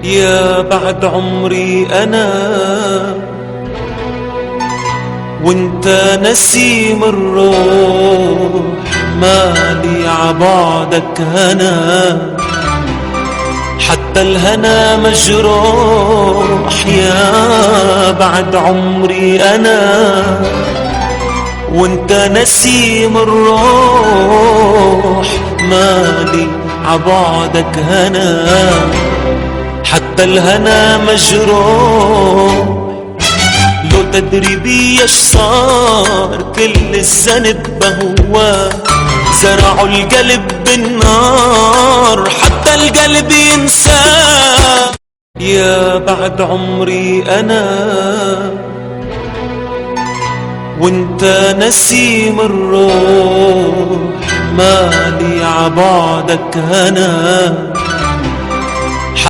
يا بعد عمري أنا وانت نسيم الروح، مالي عبعدك هنا، حتى الهنا مجروح. يا بعد عمري أنا وانت نسيم الروح، مالي عبعدك هنا، حتى الهنا مجروح. لو تدري بي ايش صار، كل الذنب بهواه، زرعوا القلب بالنار، حتى القلب ينساه. يا بعد عمري أنا وانت نسيم الروح، مالي عبعدك هنا،